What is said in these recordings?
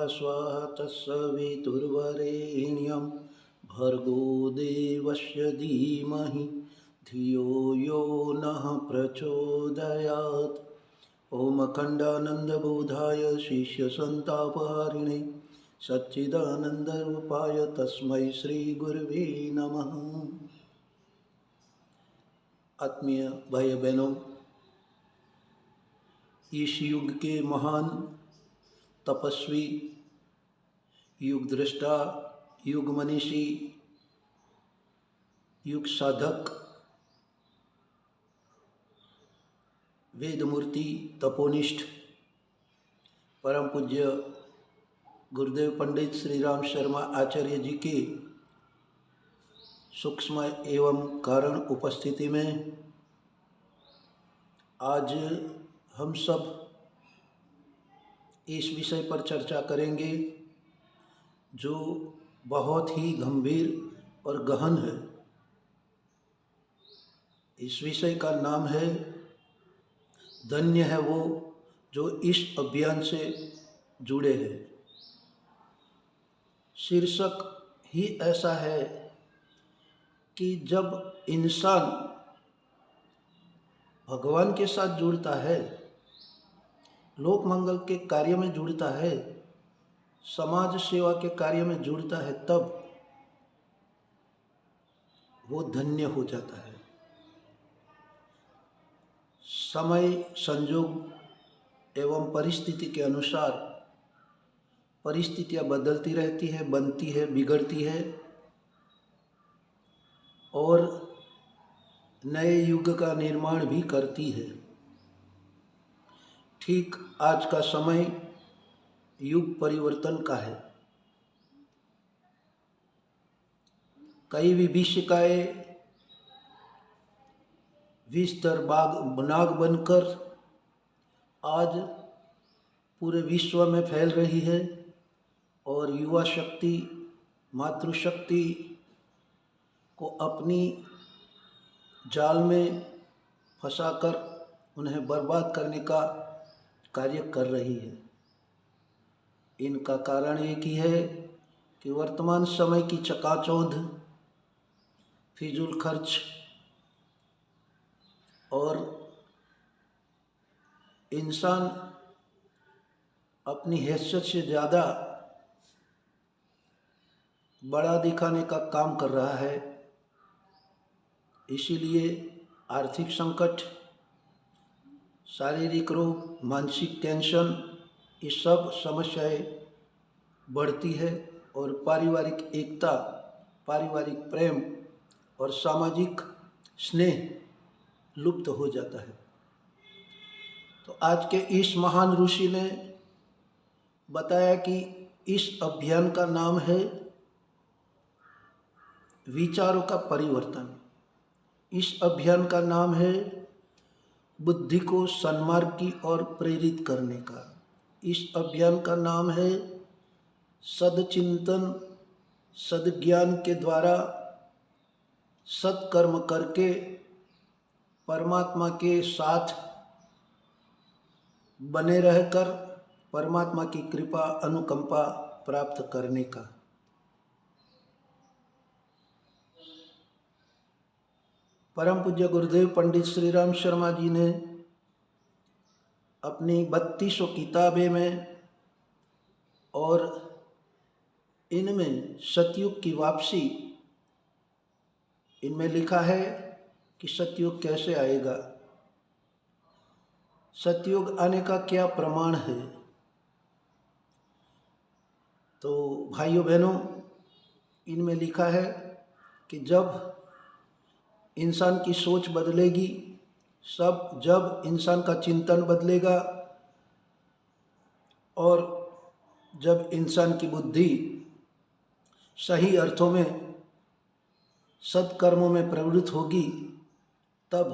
स्वाहा तत्सवितुर्वरेण्यं भर्गो देवस्य धीमहि धियो यो नः प्रचोदयात्। ओम अखंडानंदबोधाय शिष्यसंतापहारिणे सच्चिदानंदरूपाय तस्मै श्री गुरुवे नमः। आत्मीय भाई बहनों, इस युग के महान तपस्वी, युग दृष्टा, युग मनीषी, युग साधक, वेद मूर्ति, तपोनिष्ठ, परम पूज्य गुरुदेव पंडित श्री राम शर्मा आचार्य जी के सूक्ष्म एवं कारण उपस्थिति में आज हम सब इस विषय पर चर्चा करेंगे जो बहुत ही गंभीर और गहन है। इस विषय का नाम है धन्य है वो जो इस अभियान से जुड़े हैं। शीर्षक ही ऐसा है कि जब इंसान भगवान के साथ जुड़ता है, लोक मंगल के कार्य में जुड़ता है, समाज सेवा के कार्य में जुड़ता है, तब वो धन्य हो जाता है। समय संजोग एवं परिस्थिति के अनुसार परिस्थितियां बदलती रहती है, बनती है, बिगड़ती है और नए युग का निर्माण भी करती है। ठीक आज का समय युग परिवर्तन का है। कई विभीषिकाएं विस्तर नाग बनकर आज पूरे विश्व में फैल रही है और युवा शक्ति, मातृशक्ति को अपनी जाल में फंसाकर उन्हें बर्बाद करने का कार्य कर रही है। इनका कारण एक ही है कि वर्तमान समय की चकाचौंध, फिजूल खर्च और इंसान अपनी हैसियत से ज़्यादा बड़ा दिखाने का काम कर रहा है। इसीलिए आर्थिक संकट, शारीरिक रोग, मानसिक टेंशन, ये सब समस्याएं बढ़ती है और पारिवारिक एकता, पारिवारिक प्रेम और सामाजिक स्नेह लुप्त हो जाता है। तो आज के इस महान ऋषि ने बताया कि इस अभियान का नाम है विचारों का परिवर्तन। इस अभियान का नाम है बुद्धि को सन्मार्ग की ओर प्रेरित करने का। इस अभियान का नाम है सदचिंतन, सद्ज्ञान के द्वारा सत्कर्म करके परमात्मा के साथ बने रहकर परमात्मा की कृपा, अनुकंपा प्राप्त करने का। परम पूज्य गुरुदेव पंडित श्री राम शर्मा जी ने अपनी 3200 किताबें में और इनमें सतयुग की वापसी, इनमें लिखा है कि सतयुग कैसे आएगा, सतयुग आने का क्या प्रमाण है। तो भाइयों बहनों, इनमें लिखा है कि जब इंसान की सोच बदलेगी, जब इंसान का चिंतन बदलेगा और जब इंसान की बुद्धि सही अर्थों में सत्कर्मों में प्रवृत्त होगी, तब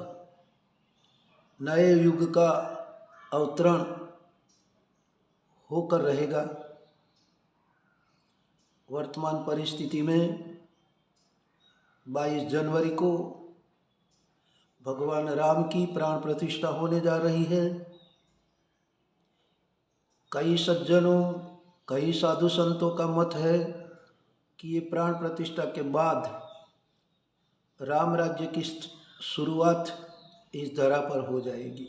नए युग का अवतरण होकर रहेगा। वर्तमान परिस्थिति में 22 जनवरी को भगवान राम की प्राण प्रतिष्ठा होने जा रही है। कई सज्जनों, कई साधु संतों का मत है कि ये प्राण प्रतिष्ठा के बाद राम राज्य की शुरुआत इस धरा पर हो जाएगी।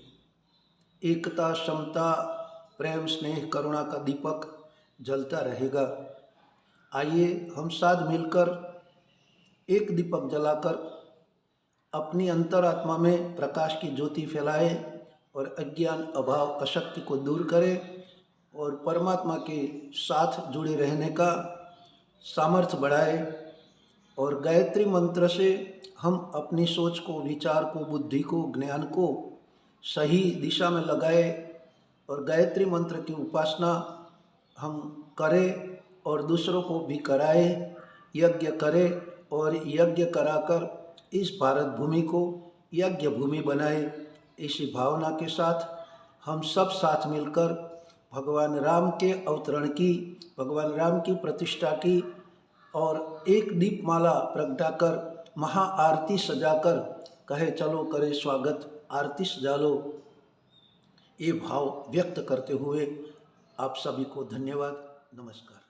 एकता, समता, प्रेम, स्नेह, करुणा का दीपक जलता रहेगा। आइए हम साथ मिलकर एक दीपक जलाकर अपनी अंतरात्मा में प्रकाश की ज्योति फैलाए और अज्ञान, अभाव, अशक्ति को दूर करें और परमात्मा के साथ जुड़े रहने का सामर्थ्य बढ़ाए। और गायत्री मंत्र से हम अपनी सोच को, विचार को, बुद्धि को, ज्ञान को सही दिशा में लगाए और गायत्री मंत्र की उपासना हम करें और दूसरों को भी कराए, यज्ञ करें और यज्ञ कराकर इस भारत भूमि को यज्ञ भूमि बनाए। इसी भावना के साथ हम सब साथ मिलकर भगवान राम के अवतरण की, भगवान राम की प्रतिष्ठा की और एक दीपमाला प्रगटाकर महाआरती सजाकर कहे चलो करे स्वागत, आरती सजा लो। ये भाव व्यक्त करते हुए आप सभी को धन्यवाद, नमस्कार।